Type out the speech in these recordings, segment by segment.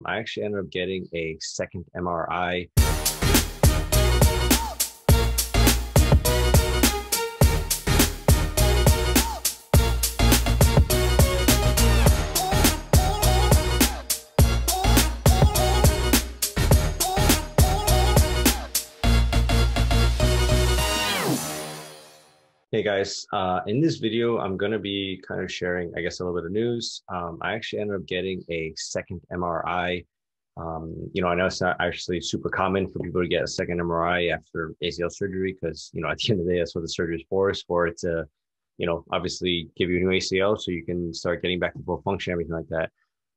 I actually ended up getting a second MRI. Hey guys, in this video, I'm going to be kind of sharing, I guess, a little bit of news. I actually ended up getting a second MRI. I know it's not actually super common for people to get a second MRI after ACL surgery because, at the end of the day, that's what the surgery is for it to, obviously give you a new ACL so you can start getting back to full function, everything like that.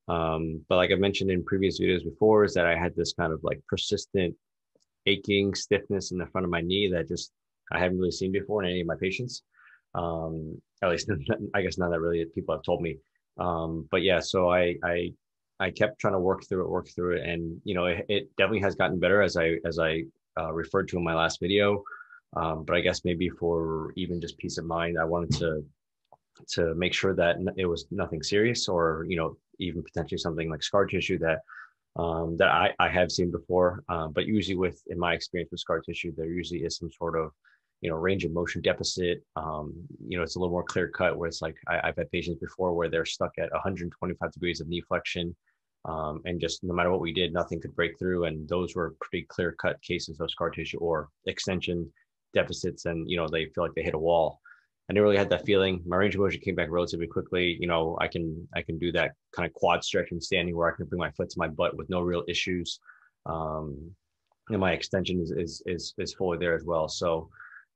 But like I mentioned in previous videos before, is that I had this kind of like persistent aching stiffness in the front of my knee that just I haven't really seen before in any of my patients. At least I guess not that really people have told me. But yeah, so I kept trying to work through it, and it definitely has gotten better as I referred to in my last video. But I guess maybe for even just peace of mind, I wanted to make sure that it was nothing serious, or even potentially something like scar tissue that I have seen before. But usually in my experience with scar tissue, there usually is some sort of, range of motion deficit. It's a little more clear cut where it's like, I've had patients before where they're stuck at 125 degrees of knee flexion. And just no matter what we did, nothing could break through. And those were pretty clear cut cases of scar tissue or extension deficits. And, they feel like they hit a wall. I never really had that feeling. My range of motion came back relatively quickly. I can do that kind of quad stretch and standing where I can bring my foot to my butt with no real issues. And my extension is fully there as well. So,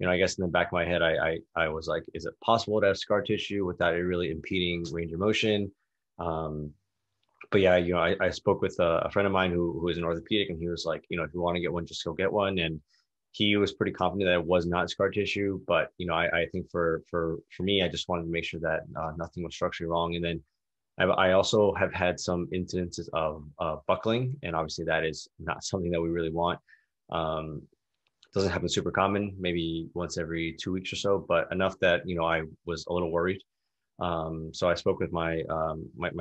I guess in the back of my head, I was like, is it possible to have scar tissue without it really impeding range of motion? But yeah, I spoke with a friend of mine who is an orthopedic, and he was like, if you want to get one, just go get one. And he was pretty confident that it was not scar tissue, but I think for me, I just wanted to make sure that nothing was structurally wrong. And then I also have had some incidences of buckling, and obviously that is not something that we really want. Doesn't happen super common, maybe once every 2 weeks or so, but enough that I was a little worried. So I spoke with my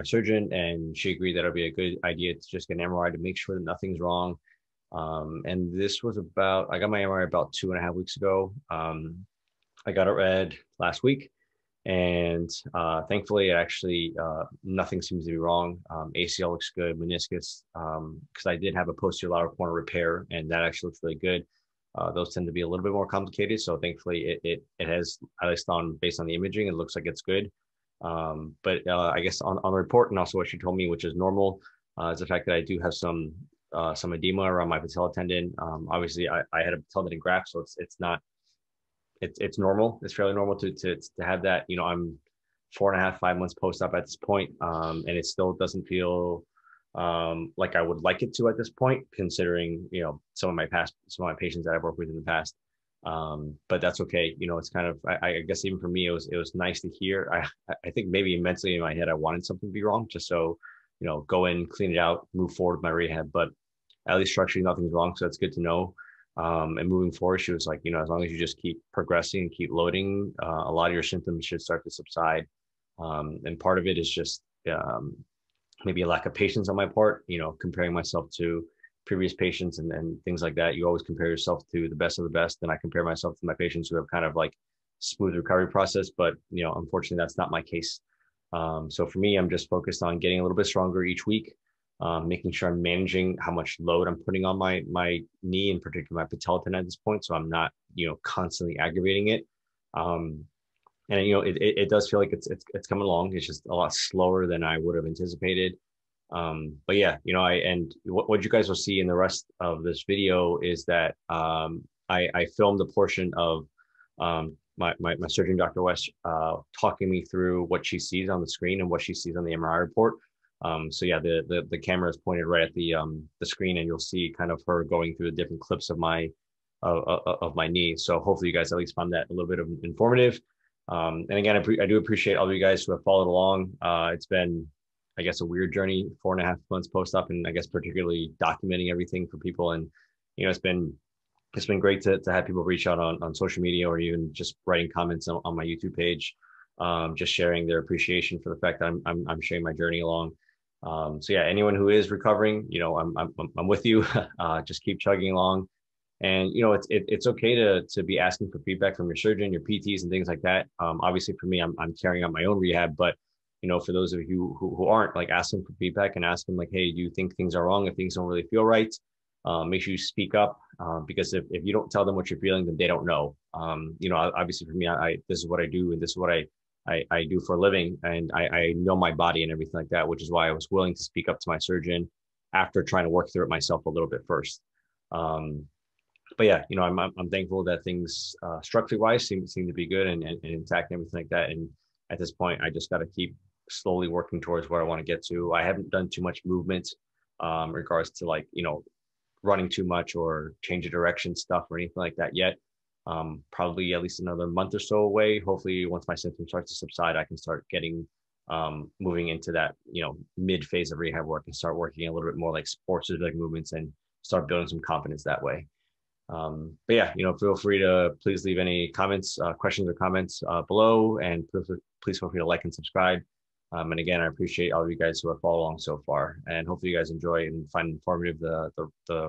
surgeon, and she agreed that it'd be a good idea to just get an MRI to make sure that nothing's wrong. And this was I got my MRI about 2.5 weeks ago. I got it read last week, and thankfully, actually, nothing seems to be wrong. ACL looks good, meniscus, because I did have a posterior lateral corner repair, and that actually looks really good. Those tend to be a little bit more complicated, so thankfully, it has, at least based on the imaging, it looks like it's good. But I guess on the report, and also what she told me, which is normal, is the fact that I do have some edema around my patella tendon. Obviously, I had a patella tendon graft, so it's normal. It's fairly normal to have that. I'm 4.5, 5 months post-op at this point, and it still doesn't feel like I would like it to at this point, considering some of my patients that I've worked with in the past. But that's okay. It's kind of, I guess even for me, it was nice to hear. I think maybe mentally in my head, I wanted something to be wrong, just so go in, clean it out, move forward with my rehab. But at least structurally, nothing's wrong, so that's good to know. And moving forward, she was like, as long as you just keep progressing and keep loading, a lot of your symptoms should start to subside. And part of it is just maybe a lack of patience on my part, comparing myself to previous patients and things like that. You always compare yourself to the best of the best. And I compare myself to my patients who have kind of like smooth recovery process, but unfortunately that's not my case. So for me, I'm just focused on getting a little bit stronger each week, making sure I'm managing how much load I'm putting on my knee, in particular my patella tendon at this point, so I'm not constantly aggravating it. And it does feel like it's coming along. It's just a lot slower than I would have anticipated. But yeah, what you guys will see in the rest of this video is that I filmed a portion of my surgeon, Dr. West, talking me through what she sees on the screen and what she sees on the MRI report. So yeah, the camera is pointed right at the screen, and you'll see kind of her going through the different clips of my knee. So hopefully you guys at least found that a little bit of informative. And again, I do appreciate all of you guys who have followed along. It's been, I guess, a weird journey, 4.5 months post-op, and I guess particularly documenting everything for people. And it's been great to have people reach out on social media, or even just writing comments on my YouTube page, just sharing their appreciation for the fact that I'm sharing my journey along. So yeah, anyone who is recovering, I'm with you. Just keep chugging along. And it's okay to be asking for feedback from your surgeon, your PTs, and things like that. Obviously, for me, I'm carrying out my own rehab, but for those of you who aren't, like, ask them for feedback and ask them, like, hey, do you think things are wrong? If things don't really feel right, make sure you speak up, because if you don't tell them what you're feeling, then they don't know. Obviously for me, I this is what I do, and this is what I do for a living, and I know my body and everything like that, which is why I was willing to speak up to my surgeon after trying to work through it myself a little bit first. But yeah, I'm thankful that things structurally wise seem to be good and intact and everything like that. And at this point, I just got to keep slowly working towards where I want to get to. I haven't done too much movement regards to, like, running too much or change of direction stuff or anything like that yet. Probably at least another month or so away. Hopefully, once my symptoms start to subside, I can start getting moving into that mid phase of rehab work and start working a little bit more like sports like movements and start building some confidence that way. But yeah, feel free to please leave any comments, questions or comments below, and please feel free to like and subscribe. And again, I appreciate all of you guys who have followed along so far, and hopefully you guys enjoy and find informative the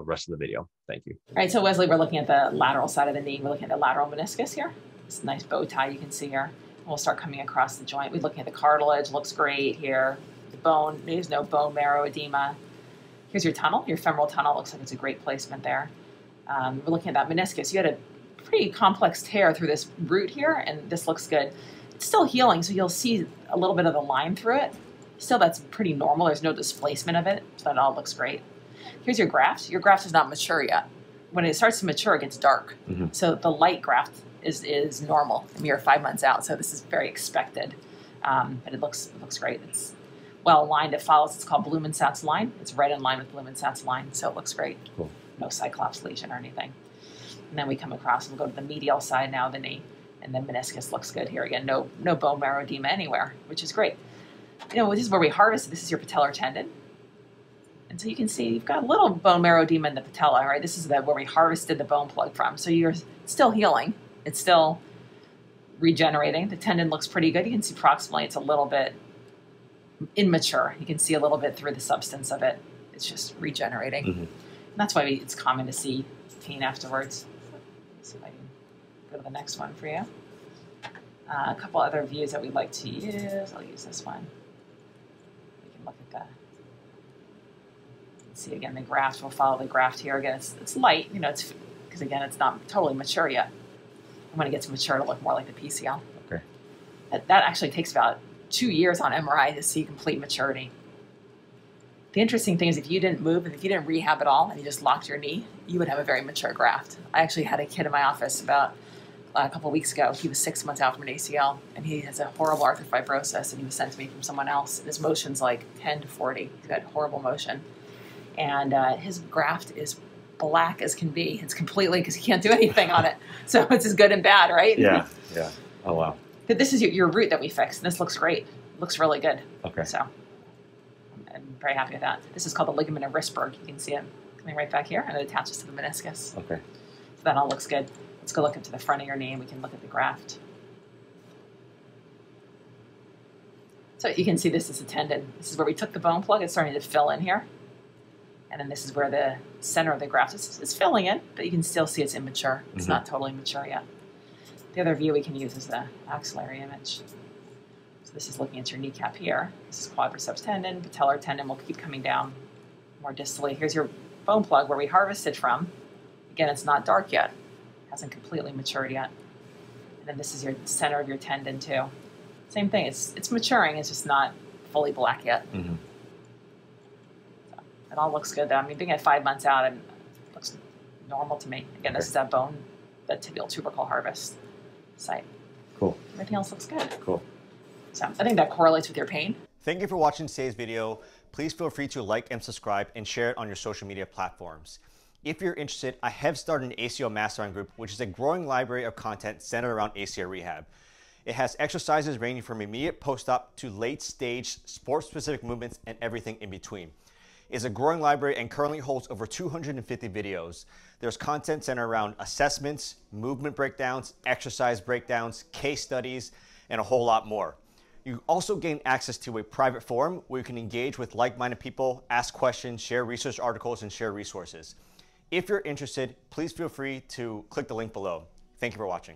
rest of the video. Thank you. All right, so Wesley, we're looking at the lateral side of the knee. We're looking at the lateral meniscus here. This nice bow tie you can see here. We'll start coming across the joint. We're looking at the cartilage. Looks great here. The bone, there's no bone marrow edema. Here's your tunnel, your femoral tunnel. Looks like it's a great placement there. We're looking at that meniscus. You had a pretty complex tear through this root here, and this looks good. It's still healing, so you'll see a little bit of the line through it. Still, that's pretty normal. There's no displacement of it, so that all looks great. Here's your graft. Your graft is not mature yet. When it starts to mature, it gets dark. Mm-hmm. So the light graft is normal. I mean, you're 5 months out, so this is very expected. But it looks great. It's well aligned. It follows. It's called Blumensatz's line. It's right in line with Blumensatz's line, so it looks great. Cool. No cyclops lesion or anything. And then we come across and we'll go to the medial side now of the knee, and the meniscus looks good here. Again, no bone marrow edema anywhere, which is great. This is where we harvest. This is your patellar tendon. And so you can see you've got a little bone marrow edema in the patella, right? This is where we harvested the bone plug from. So you're still healing. It's still regenerating. The tendon looks pretty good. You can see proximally it's a little bit immature. You can see a little bit through the substance of it. It's just regenerating. Mm-hmm. And that's why it's common to see pain afterwards. Let's see if I can go to the next one for you. A couple other views that we'd like to use. I'll use this one. We can look at that. See again, the graft. We'll follow the graft here. Again, it's light. It's because again, it's not totally mature yet. And when it gets mature, it'll look more like the PCL. Okay. That actually takes about 2 years on MRI to see complete maturity. The interesting thing is if you didn't move and if you didn't rehab at all and you just locked your knee, you would have a very mature graft. I actually had a kid in my office about a couple of weeks ago. He was 6 months out from an ACL, and he has a horrible arthrofibrosis, and he was sent to me from someone else. And his motion's like 10 to 40. He's got horrible motion. And his graft is black as can be. It's completely, because he can't do anything on it. So it's as good and bad, right? Yeah, yeah. Oh, wow. But this is your root that we fixed, and this looks great. It looks really good. Okay. So I'm very happy with that. This is called the ligament of Risberg. You can see it coming right back here, and it attaches to the meniscus. Okay. So that all looks good. Let's go look into the front of your knee, and we can look at the graft. So you can see this is a tendon. This is where we took the bone plug. It's starting to fill in here. And then this is where the center of the graft is filling in, but you can still see it's immature. It's not totally mature yet. The other view we can use is the axillary image. So this is looking at your kneecap here. This is quadriceps tendon, patellar tendon will keep coming down more distally. Here's your bone plug where we harvested from. Again, it's not dark yet. It hasn't completely matured yet. And then this is your center of your tendon too. Same thing, it's maturing, it's just not fully black yet. Mm-hmm. So it all looks good though. I mean, being at 5 months out, it looks normal to me. Again, this is that bone, that tibial tubercle harvest site. Cool. Everything else looks good. Cool. So I think that correlates with your pain. Thank you for watching today's video. Please feel free to like and subscribe and share it on your social media platforms. If you're interested, I have started an ACL Mastermind group, which is a growing library of content centered around ACL rehab. It has exercises ranging from immediate post-op to late-stage sports-specific movements and everything in between. It's a growing library and currently holds over 250 videos. There's content centered around assessments, movement breakdowns, exercise breakdowns, case studies, and a whole lot more. You also gain access to a private forum where you can engage with like-minded people, ask questions, share research articles, and share resources. If you're interested, please feel free to click the link below. Thank you for watching.